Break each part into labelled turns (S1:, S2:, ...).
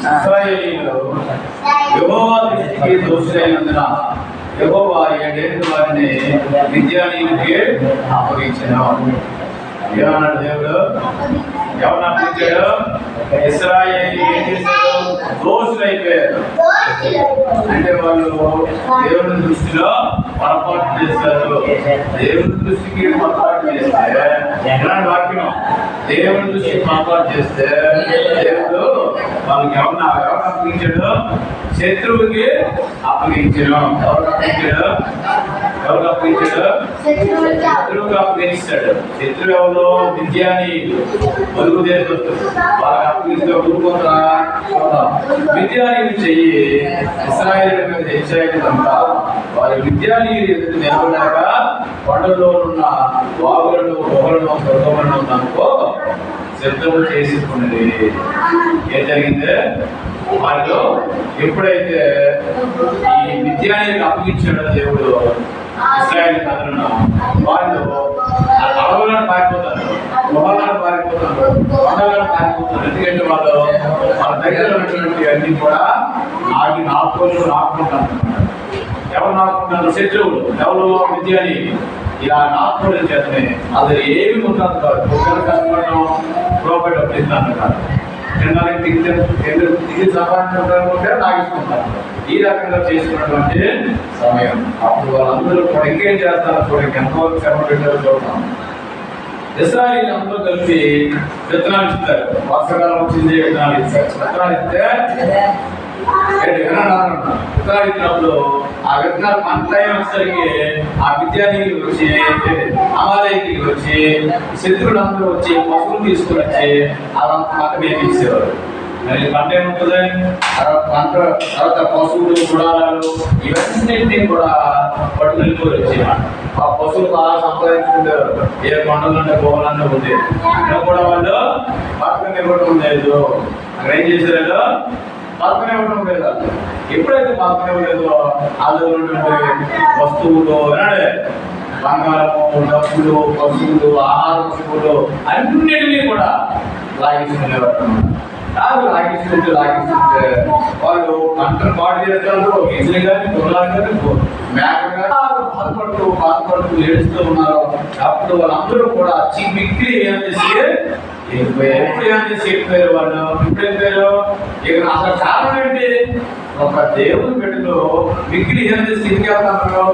S1: ఇశ్రాయేలీయులు యెహోవా దృష్టికి దోషులైనందున యెహోవా 7 ఏళ్ళు వారిని మిద్యానీయులకి అప్పగించెను. ఏమన్నాడు దేవుడు? ఎవరిని అప్పగించాడు? ఇశ్రాయేలీయులు ఏం చేశారు? దోషులైపోయారు. అంటే వాళ్ళు దేవుని దృష్టిలో పొరపాటు చేస్తారు. దేవుని దృష్టికి పొరపాటు చేస్తే ఎలాంటి వాక్యం? దేవుని దృష్టికి పొరపాటు చేస్తే దేవుడు వాళ్ళకి ఎవరిని అప్పగించాడు? శత్రువుకి అప్పగించాడు. ఎవరికి అప్పగించాడు? శత్రువుకి అప్పగిస్తాడు. శత్రువు ఎవరు? మిద్యానీయులు, పొరుగు దేశస్తులు. వాళ్ళకి అప్పగిస్తే ఊరుకుంటారా? మిద్యానీయులు చెయ్యి ఇశ్రాయేలు మీద హెచ్చరికలంతా వారి మిద్యానీయులు ఎదురు నిలబడాక కొండలో ఉన్న వాగులను గుహలను స్వర్గములను అనుకో శబ్దము చేసుకున్నది. ఏం జరిగింది? వాళ్ళు ఎప్పుడైతే ఈ మిద్యానీయులకు అప్పగించాడో దేవుడు ఇశ్రాయేలు ప్రజలను, వాళ్ళు అడవులను పారిపోతారు, గుహలను పారిపోతారు, కొండలను పారిపోతారు. ఎందుకంటే వాళ్ళ దగ్గర ఉన్నటువంటి అన్ని కూడా నాటుకుంటారు. ఎవరు నాటుకుంటారు? శత్రువులు. ఎవరు? మిద్యాని. ఇలా నాటుకోవడం చేతనే అది ఏమి ఉంటాను కాదు. ఒక్కరు కష్టపడడం ప్రోపైట్ అప్పిస్తాను కాదు. తినడానికి తిరిగి సంపాదించుకుంటే తాగించుకుంటారు. ఈ రకంగా చేసుకున్నటువంటి సమయం అప్పుడు వాళ్ళందరూ కూడా ఇంకేం చేస్తారో చూడండి, ఎంతవరకు శ్రమ పెట్టారో చూద్దాం. ఇశ్రాయేలీయులు అందరూ కలిసి విత్తనాలు ఇస్తారు. వర్షాకాలం వచ్చింది, విత్తనాలు ఇస్తారు. విత్తనాలు ఇస్తే విత్తనాలు ఇచ్చినప్పుడు ఆ విత్తనాలు పంట వచ్చేసరికి ఆ మిద్యానీయులు వచ్చి, అమాలేకీయులు వచ్చి, శత్రువులందరూ వచ్చి పశువులు తీసుకుని వచ్చి అదంతా పంట మేపించేవారు. మరి పంట ఏముంటుంది? తర్వాత పశువులు, గుడారాలు ఇవన్నింటినీ కూడా పట్టు వెళ్ళిపోయి వచ్చేవారు. ఆ పశువులు బాగా సంపాదించుకుంటారు. ఏ కొండలంటే గోవాలన్నా ఉంది. అక్కడ కూడా వాళ్ళు పక్కన ఇవ్వడం లేదు. అక్కడ ఏం చేశారు? పక్కన ఇవ్వడం లేదు. ఎప్పుడైతే పక్కన ఇవ్వలేదో అది ఉన్నటువంటి వస్తువులు బంగారము, డబ్బులు, పశువులు, ఆహార వస్తువులు అన్నిటినీ కూడా లాగించుకునేవారు. లాగిస్తుంటే వాళ్ళు పంటను పాటు చేస్తారు. ఇసులు కానీ గుర్రాలు కానీ మేక కానీ బాధపడుతూ ఏడుస్తూ ఉన్నారు. అప్పుడు వాళ్ళందరూ కూడా మిక్కిలి ఏం చేసి ఎప్పుడు ఏం చేసి వెళ్ళిపోయారు వాళ్ళు. ఇప్పుడు వెళ్ళిపోయారు. ఇక అసలు కారణం ఏంటి? ఒక దేవుని బిడ్డలో మిక్కిలి ఏం చేసి ఇంకెళ్తారు?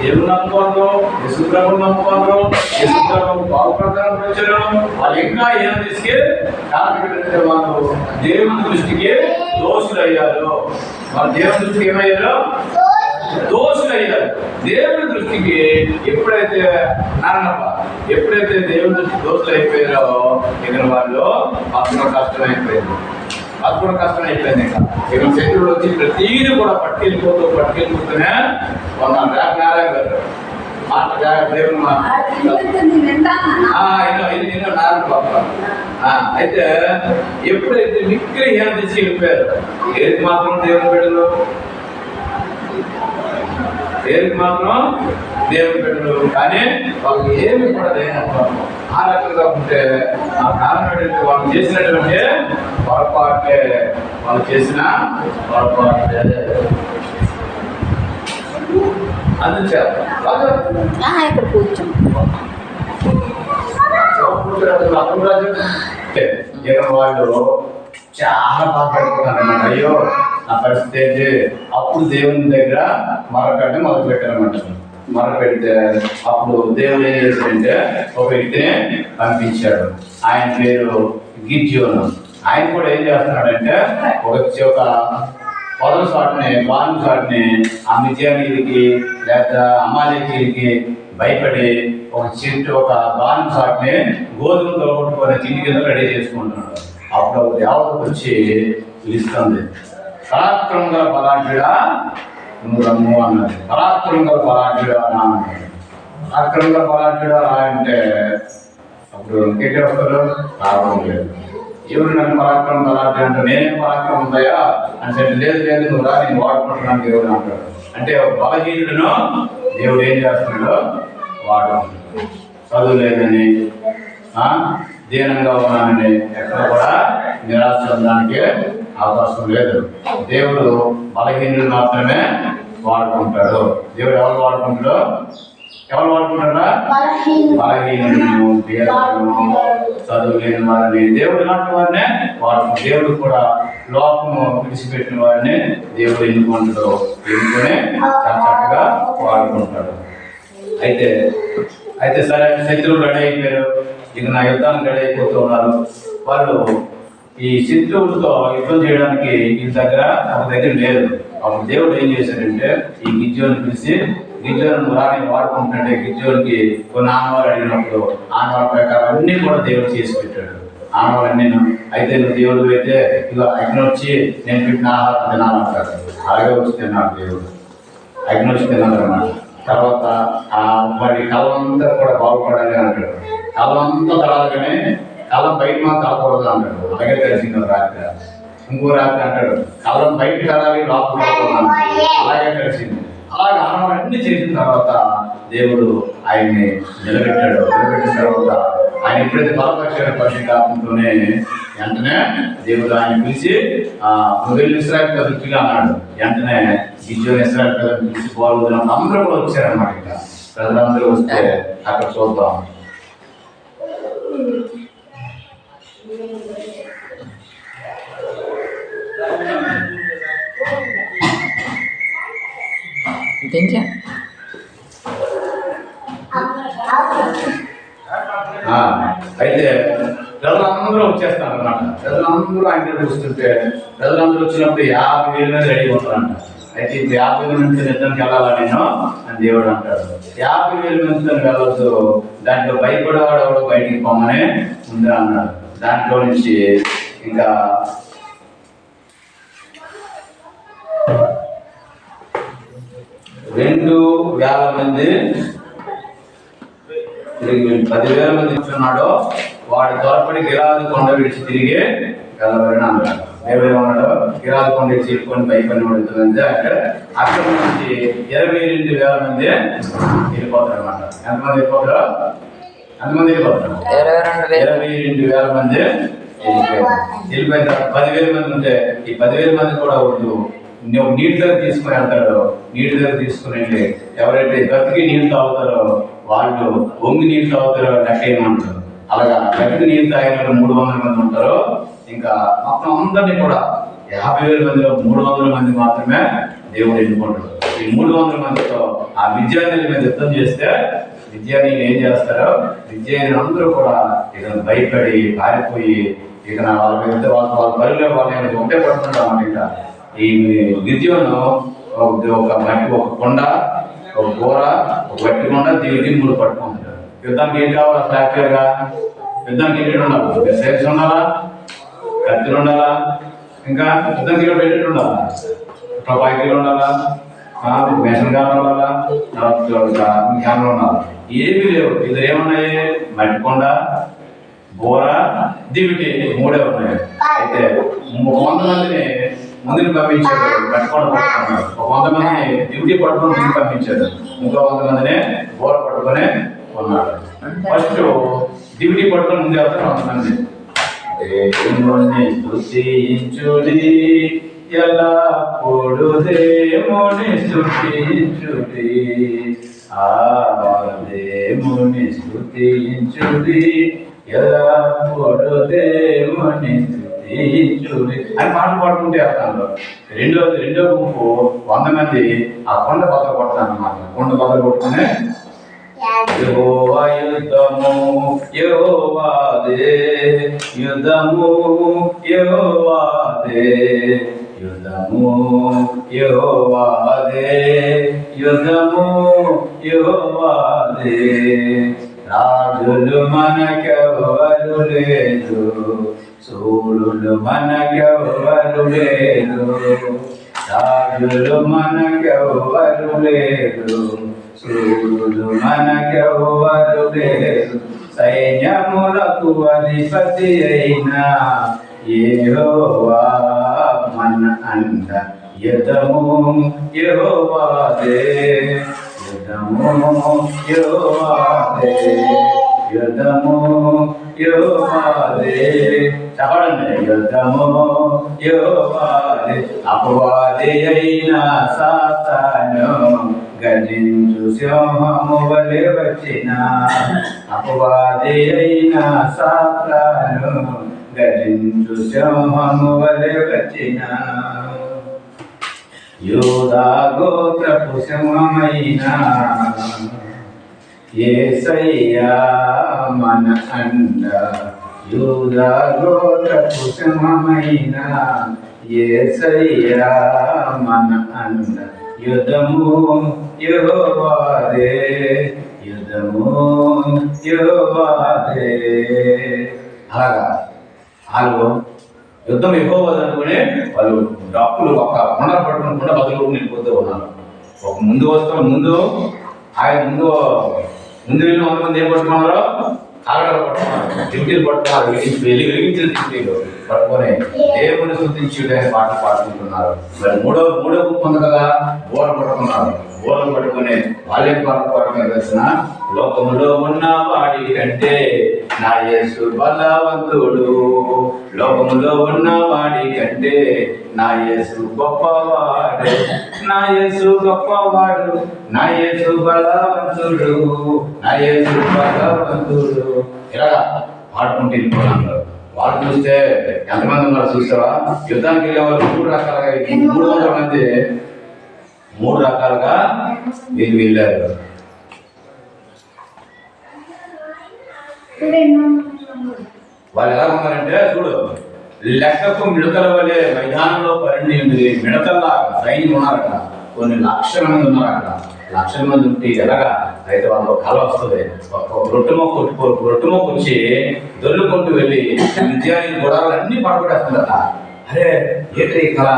S1: దేవుని నమ్ముకోరు, యశుప్రభుని నమ్ముకోరు, యశుప్రభు బాగుపడతారని వచ్చారు. వాళ్ళు ఇంకా ఏం చేసి కారణం వాళ్ళు దేవుని దృష్టికి దోషులయ్యారు. వాళ్ళు దేవుని దృష్టికి ఏమయ్యారు? దోషులయ్యారు. దేవుని దృష్టికి ఎప్పుడైతే దేవుని దృష్టి దోషులు అయిపోయారో ఇక్కడ వాళ్ళు అప్పుడు కష్టం అయిపోయింది. ఇక శత్రువులు వచ్చి ప్రతీది కూడా పట్టుకెళ్ళిపోతూనే ఉన్నాను. నారాయణ గారు దేవుని అయితే ఎప్పుడైతే మిక్కిలి ఏం తెచ్చి వెళ్ళిపోయారు, ఏది మాత్రం దేవుని బిడ్డలు, కానీ వాళ్ళు ఏమి కూడా లేనప్పుడు ఆ రకంగా ఉంటే ఆ కారణం ఏంటంటే వాళ్ళు చేసినటువంటి పొరపాటే. వాళ్ళు చేసిన పొరపాటే. అందుచేత ఇక్కడ వాళ్ళు చాలా బాధపడుతున్నారన్నమాట. అయ్యో నా పరిస్థితి ఏంటి? అప్పుడు దేవుని దగ్గర మొరపెట్టి మొదలు పెట్టారన్నమాట. మొరపెడితే అప్పుడు దేవుడు ఏం చేశాడంటే ఒక వ్యక్తిని పంపించాడు. ఆయన పేరు గిద్యోను. ఆయన కూడా ఏం చేస్తున్నాడంటే ఒక పొదల సాటుని, బాను సాటుని ఆ మిద్యానీయులకి లేదా అమాలేకీయులకి భయపడి ఒక బాను సాటుని గోధుమలు తోడుకొని తిండి కింద రెడీ చేసుకుంటున్నాడు. అప్పుడు ఒక దేవత వచ్చి పిలుస్తుంది, పరాక్రమంగా బలాఢ్యుడా నువ్వు రమ్ము అన్నది. పరాక్రమంగా బలాఢ్యుడా అన్నది. పరాక్రమంగా బలాఢ్యుడా అంటే అప్పుడు ఇంకేంటి వస్తారు? రావడం లేదు. ఎవరు నన్ను పరాక్రమం బలాఢ్యుడు అంటే నేనేం పరాక్రమం ఉందయా అంటే లేదు నువ్వు రా, నేను వాడుకుంటున్నాను దేవుడు అంటాడు. అంటే బలహీనుడును దేవుడు ఏం చేస్తున్నాడో వాడు. చదువు లేదని, దీనంగా ఉన్నానని ఎక్కడ కూడా నిరాశ చెందడానికి అవకాశం లేదు. దేవుడు బలహీనులు మాత్రమే వాడుకుంటాడు. దేవుడు ఎవరు వాడుకుంటాడో ఎవరు వాడుకుంటారా? బలహీనులను, పేదలను, చదువు లేని వారిని దేవుడు ఇలాంటి వారినే వాడుకుంటాడు. దేవుడు కూడా లోకము విడిచిపెట్టిన వారిని దేవుడు ఎన్నుకుంటాడు. ఎన్నుకొని చాలా చక్కగా వాడుకుంటాడు. అయితే సరే, శత్రువులు రెడీ అయిపోయారు. ఇక నా యుద్ధానికి రెడీ అయిపోతూ ఉన్నారు. వాళ్ళు ఈ శత్రువులతో యుద్ధం చేయడానికి వీళ్ళ దగ్గర ఒక దగ్గర లేదు. అప్పుడు దేవుడు ఏం చేశాడంటే ఈ గిద్యోని పిలిచి, గిద్యోను రాని వాడుకుంటుంటే గిద్యోనికి కొన్ని ఆనవాళ్ళు అడిగినప్పుడు ఆనవాళ్ళ ప్రకారం అన్నీ కూడా దేవుడు చేసి పెట్టాడు. ఆనవాళ్ళన్నీ అయితే నువ్వు దేవుడు అయితే ఇక అగ్ని వచ్చి నేను పెట్టిన ఆహారం తినాలంటాడు. అలాగే వచ్చి తిన్నాడు దేవుడు. అగ్ని వచ్చి తిన్నాడు అన్నమాట. తర్వాత వాడి కళ్ళంతా కూడా బాగుపడాలి అంటాడు. కళ్ళంతా తరాలుగానే కళ్ళం బయట మాకు కలకూడదు అంటాడు. అలాగే తెలిసింది రాత్రి. ఇంకో రాత్రి అంటాడు కళ్ళం బయట కలాలి లోపల కలకూడదు. అలాగే తెలిసింది. అలాగే ఆనవాళ్ళన్నీ చేసిన తర్వాత దేవుడు ఆయన్ని నిలబెట్టాడు. నిలబెట్టిన తర్వాత ఆయన ఎప్పుడైతే బలపరిచాడు పరిశుద్ధాత్మతోనే వెంటనే దేవుడు ఆయన పిలిచి నువ్వు వెళ్ళి ఇశ్రాయేలు ప్రజలు అన్నాడు. వెంటనే గిద్యోను ఇశ్రాయేలు ప్రజలు పిలిచి పోవద్దు. అందరూ కూడా వచ్చారన్నమాట. ఇంకా ప్రజలందరూ వస్తే అక్కడ చూద్దాం. అయితే ప్రజలందరూ వచ్చేస్తారు అన్నమాట. ప్రజలందరూ ఆయన దగ్గర వస్తుంటే ప్రజలందరూ వచ్చినప్పుడు 50,000 మీద రెడీ అవుతారంట. అయితే ఇప్పుడు 50,000 మంది నిద్రకి వెళ్ళాలా నేను అని దేవుడు అంటాడు. 50,000 మందితో వెళ్ళొద్దు, దాంట్లో భయపడేవాడు ఎవడో బయటికి పొమ్మనే ముందు అన్నాడు. దాంట్లో నుంచి ఇంకా 2,000 మంది 10,000 మంది కూర్చున్నాడో వాడు త్వరపడి గిలాదు కొండ విడిచి తిరిగి గెలవని అన్నాడు. ఏమన్నాడు? గిలాదు కొండ విడిచి ఇట్టుకొని పైపని పడుతుంది అంటే అక్కడ నుంచి 22,000 మంది వెళ్ళిపోతారు అన్నమాట. ఎంతమంది వెళ్ళిపోతారు? ఎంతమంది వెళ్ళిపోతారు? 22,000 మంది వెళ్ళిపోయిన తర్వాత 10,000 మంది ఉంటే ఈ 10,000 మంది కూడా వద్దు, నువ్వు నీటి దగ్గర తీసుకుని వెళ్తాడు. నీటి దగ్గర తీసుకుని వెళ్ళి ఎవరైతే గతికి నీళ్ళు తాగుతారో వాళ్ళు వంగి నీళ్ళు తాగుతారో లెక్క ఏమంటారు. అలాగా గతికి నీళ్ళు తాగిన 300 మంది ఉంటారు. ఇంకా మొత్తం అందరినీ కూడా 50,000 మందిలో 300 మంది మాత్రమే దేవుడు ఎన్నుకుంటాడు. ఈ 300 మందితో ఆ విద్యార్థుల మీద యుద్ధం చేస్తే విద్యార్థులు ఏం చేస్తారో విద్యార్థులు అందరూ కూడా ఇక భయపడి పారిపోయి ఇక వాళ్ళ బరిలో వాళ్ళు ఒకటే పడుతుంటారు అన్నమాట. ఇంకా ఈ గిద్యోను ఒక కొండ, ఒక కూర, ఒక గట్టి కొండ దేవుడి 3 పట్టుకుంటారు. యుద్ధానికి ఏం కావాలి? అసలు యాక్చువల్గా యుద్ధానికి ఏంటి ఉండాలి? సేల్స్ ఉండాలా, కత్తులు ఉండాలా, ఇంకా యుద్ధానికి పెట్టేట్టు ఉండాలా, తుపాకీలు ఉండాలా, మిషన్ గాను ఉండాలా, క్యాన్లు ఉండాలి. ఏమీ లేవు. ఇది ఏమున్నాయి? మట్టి కొండ, బోర, దివిటి 3 ఉన్నాయి. అయితే 100 మందిని ముందుని పంపించాడు. పట్టుకొని పట్టుకున్నాడు. 100 మందిని డ్యూటీ పట్టుకొని ముందుకు పంపించాడు. ఇంకో 100 మందిని బోర పట్టుకొని ఉన్నాడు. ఫస్ట్ డ్యూటీ పట్టుకొని ముందు వెళ్తారు 100 మంది. దేవుని స్తుతించుడి ఎల్లప్పుడు, దేవుని స్తుతించుడి, దేవుని స్తుతించుడి ఎల్లప్పుడు, దేవుని అని పాటలు పాడుకుంటే వెళ్తాను. రెండో గుంపు 100 మంది ఆ కొండ బద్దలు కొడతాను అన్నమాట. కొండ బద్దలు కొట్టుకునే యెహోవా యుద్ధము యెహోవాదే, యుద్ధము యెహోవాదే, యుద్ధము యెహోవాదే, యుద్ధము యెహోవాదే, రాజులు మనకెవరు లేదు, సూర్యులు మనకెవరు లేదు, రాజులు మనకెవరు లేదు, సూర్యులు మనకెవరు లేదు, సైన్యములకు అధిపతి అయిన యెహోవా మన అండ, యుద్ధము యెహోవాదే, యుద్ధము యెహోవాదే, యుద్ధము యెహోవాదే. చెప్పండి, యుద్ధము యెహోవాదే. అపవాది అయిన సాతాను గర్జించు సింహము వలె వచ్చిన, అపవాది అయిన సాతాను గర్జించు సింహము వలె వచ్చిన, యూదా గోత్రపు సింహమైన యేసయ్యా మన అండ, యూదా గోత్రపు సింహమైన యేసయ్యా మన అండ. యుద్ధము యెహోవాదే, యుద్ధము యెహోవాదే. అలాగా వాళ్ళు యుద్ధం యెహోవాది అనుకుని వాళ్ళు డప్పులు ఒక కొండ పట్టుకుని కొండ బదులు వెళ్ళిపోతూ ఉన్నారు. ఒక ముందు వస్తాం, ముందు ఆయన ముందు వెళ్ళిన 100 మంది ఏం పట్టుకున్నారు? కాగడాలు పట్టుకున్నారు, డ్యూటీలు పట్టుకున్నారు, వెలిగించిన డ్యూటీలు పట్టుకొని దేవుని స్తుతించి పాటలు పాడుకుంటున్నారు. మరి మూడో గుంపు ఉంది కదా, బోర్లు పట్టుకున్నారు. బోర్లు పట్టుకుని వాళ్ళేం పాడుకోవడం తెలిసిన, లోకములో ఉన్న వాడి కంటే నా యేసు బలవంతుడు, లోకములో ఉన్న వాడి కంటే నా యేసు గొప్పవాడు, నా యేసు గొప్పవాడు, నా యేసు బలవంతుడు, నా యేసు బలవంతుడు. ఇలా పాడుకుంటూ వెళ్ళిపోయినారు. వాళ్ళు చూస్తే ఎంతమంది ఉన్నారు చూస్తావా? యుద్ధానికి వెళ్ళే వాళ్ళు 3 రకాలుగా 300 మంది 3 రకాలుగా వీళ్ళు వెళ్ళారు. వాళ్ళు ఎలా ఉన్నారంటే చూడు, లెక్కకు మిడతల వలె మైదానంలో పరిణింది. మిడతల్లా సైన్యం ఉన్నారట, కొన్ని లక్షల మంది ఉన్నారట. లక్షల మంది ఉంటే ఎలాగా అయితే వాళ్ళకు కళ వస్తుంది. రొట్టె మొక్క వచ్చి దొల్లుకుంటూ వెళ్ళి విద్యార్థి గొడవలు అన్ని పడగొట్టేస్తుందట. అరే ఏంటి కళ?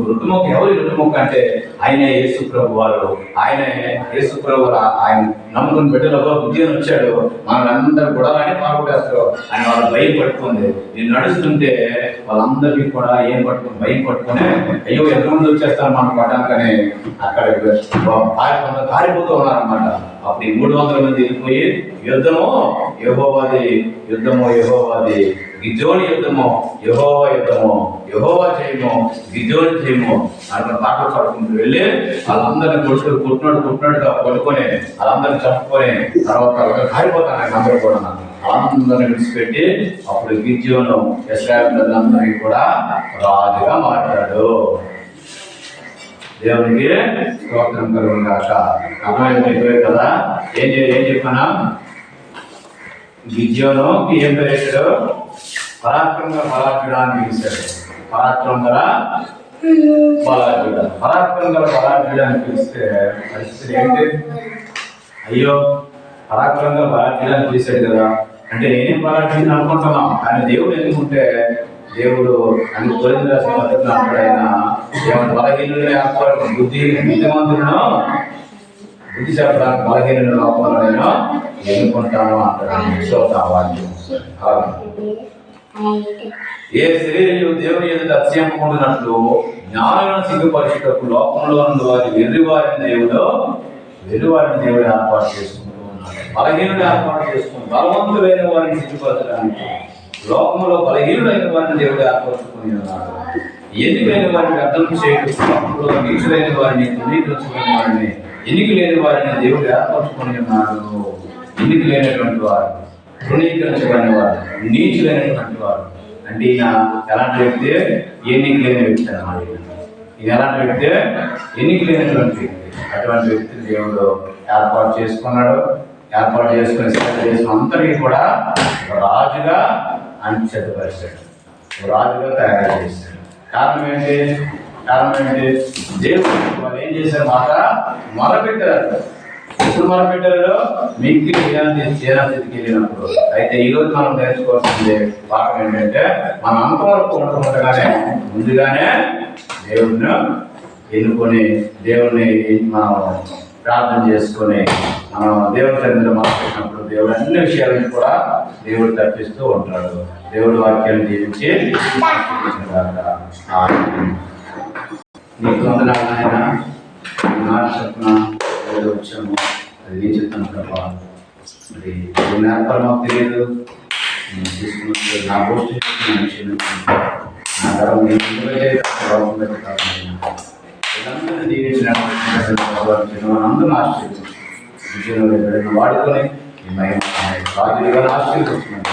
S1: రొట్టె మొక్క ఎవరి రొట్టె మొక్క అంటే ఆయనే యేసు ప్రభు వారు. ఆయనే యేసు ప్రభు ఆయన నమ్ముకుని బిడ్డలలో విద్యను వచ్చాడు. మనల్ని గొడవలని పాల్గొట్టేస్తారు. ఆయన వాళ్ళ భయం పట్టుకుంది. నేను నడుస్తుంటే వాళ్ళందరికీ కూడా ఏం పట్టుకుని భయం పట్టుకుని, అయ్యో ఎంతమంది వచ్చేస్తారు మనం పడడానికని అక్కడ పారిపోతూ ఉన్నారన్నమాట. అప్పుడు 300 మంది వెళ్ళిపోయి యుద్ధము యెహోవాది, యుద్ధము యెహోవాది, గిద్యోని యుద్ధము యెహోవా యుద్ధము, యెహోవా చేయము గిద్యోని చేయము అక్కడ పాటలు పాడుకుంటూ వెళ్ళి వాళ్ళందరినీ కొట్టినట్టుగా పట్టుకొని వాళ్ళందరినీ చంపుకొని తర్వాత కారిపోతాను అందరూ కూడా. అందరిని విడిచిపెట్టి అప్పుడు గిద్యోను ఇశ్రాయేలు ప్రజలందరికీ కూడా రాజుగా మాట్లాడు. దేవునికి స్తోత్రం కలుగును గాక. అర్థమైపోయి కదా ఏం చెప్పానా? గిద్యోనుకి ఏం పేరు? పరాక్రమంగా బలాఢ్యుడా అని పిలిచాడు. పరాక్రమంగా బలాఢ్యుడా అని పిలిస్తే పరిస్థితి ఏంటి? అయ్యో పరాక్రమంగా బలాఢ్యుడా అని పిలిచాడు కదా అంటే నేనేం బలాఢ్యుడిని అనుకుంటున్నాం. కానీ దేవుడు ఎందుకుంటే దేవుడు అన్ని కొరింథీ రాసిన పత్రికలో అంటాడైనా ఏమంటే బలహీనులనే ఏర్పాటు బుద్ధిమంతులను బుద్ధి చెప్పడానికి బలహీనులను లోపలను ఎన్నుకుంటాను అంటాడు. చూద్దాం ఏ శరీరులు దేవుని ఎదుట అతిశయింపకుండానట్లు జ్ఞానులను సిగ్గుపరచుటకు లోకంలో ఉన్న వారి వెర్రివారిని దేవుడు ఏర్పాటు చేసుకుంటూ ఉన్నాడు. బలహీనుడు ఏర్పాటు చేసుకుని బలవంతులైన వారిని సిగ్గుపరచడానికి లోకంలో బలహీనులైన వారిని దేవుడు ఏర్పరచుకుని ఉన్నాడు. ఎన్నికైన వారిని అర్థం చేయడం, నీచులైన వారిని ధృవీకరించుకునే వారిని, ఎన్నిక లేని వారిని దేవుడు ఏర్పరచుకుని ఉన్నాడు. ఎన్నిక లేనటువంటి వారు, ధృవీకరించబడిన వారు, నీచులైనటువంటి వారు అంటే ఈయన ఎలాంటి వ్యక్తి? ఎన్నిక లేని వ్యక్తి అన్నమాట. ఈయన ఎలాంటి వ్యక్తి? ఎన్నిక లేనటువంటి వ్యక్తి. అటువంటి వ్యక్తిని దేవుడు ఏర్పాటు చేసుకున్నాడు. ఏర్పాటు చేసుకుని సేవ చేసిన అందరికీ కూడా రాజుగా అంచెతపరిచాడు, రాజుగా తయారు చేశాడు. కారణం ఏంటి? దేవుడు వాళ్ళు ఏం చేశారు? మాట మొదలుపెట్టారు. ఎప్పుడు మొదలుపెట్టారు? మిక్కిలి స్థితికి వెళ్ళినప్పుడు. అయితే ఈరోజు మనం నేర్చుకోవాల్సింది పాఠం ఏంటంటే మన అంతవరకు ఉండకుండగానే ముందుగానే దేవుడిని ఎన్నుకొని దేవుడిని మనం ప్రార్థన చేసుకొని మనం దేవుడి సన్నిధిలో మాట్లాడినప్పుడు దేవుడు అన్ని విషయాలను కూడా దేవుడు తప్పిస్తూ ఉంటాడు. దేవుడు వాక్యాన్ని దీవించి నీకు వందనాలు నాయన. మాట చెప్పిన వచ్చాము, అది నేను చెప్తాను ప్రభా. మరి కొన్ని ఏర్పాటు మాకు తెలియదు. నేను తీసుకున్నట్టు నా గోష్ఠి విషయం నా తరం వీళ్ళందరినీ దీవించినటువంటి అందరూ ఆశ్చర్యం విషయంలో వాడుకొని రాజులుగా ఆశ్చర్యపడుతున్నాను.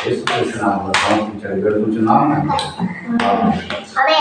S1: యేసుకృష్ణ సమర్పించాలి వేడుకుంటున్నాము.